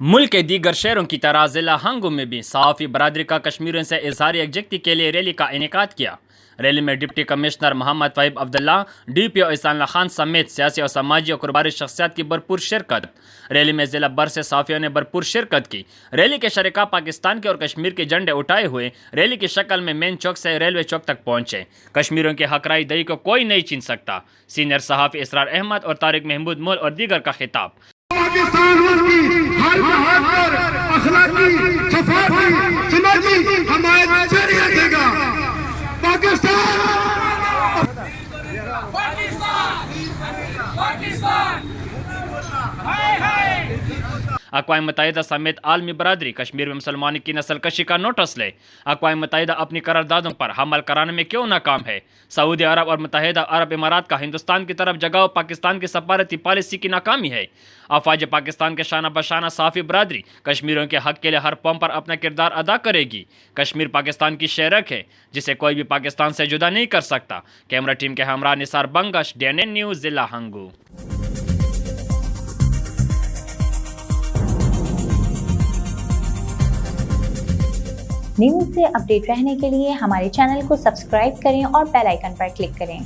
मुल्क के दीगर शहरों की तरह जिला हंगू में भी सहाफ़ी बरादरी का कश्मीरियों से इजहार यकजहती के लिए रैली का इनेकाद किया। रैली में deputy commissioner Mohammad Fahim Abdullah, DPO Ehsan Khan समेत सियासी और समाजी और कुरबारी शख्सियात की भरपूर शिरकत। रैली में जिला भर से सहाफ़ियों ने भरपूर शिरकत की। रैली के शरीका पाकिस्तान के और कश्मीर के झंडे उठाए हुए रैली की शक्ल में मेन चौक से रेलवे चौक तक पहुंचे। कश्मीरियों के हकराई दही को कोई नहीं छीन सकता। सीनियर सहाफ़ी इसरार अहमद और तारिक महमूद मोल और दीगर का खिताब। पाकिस्तान उसकी हर जहाज पर अखलाकी, सफाई, समाजी हमायत जारी रखेगा। अक़वाम मुत्तहिदा समेत आलमी बरादरी कश्मीर में मुसलमानों की नस्ल कशी का नोटिस ले। अक़वाम मुत्तहिदा अपनी करारदादों पर अमल कराने में क्यों नाकाम है? सऊदी अरब और मुत्तहिदा अरब इमारात का हिंदुस्तान की तरफ जगाव पाकिस्तान की सफारती पॉलिसी की नाकामी है। अफवाज पाकिस्तान के शाना बशाना सहाफ़ी बरादरी कश्मीरियों के हक़ के लिए हर पौम पर अपना किरदार अदा करेगी। कश्मीर पाकिस्तान की शेरक है जिसे कोई भी पाकिस्तान से जुदा नहीं कर सकता। कैमरा टीम के हमरा निसार बंगश, DNN न्यूज़, जिला हंगू। न्यूज़ से अपडेट रहने के लिए हमारे चैनल को सब्सक्राइब करें और बेल आइकन पर क्लिक करें।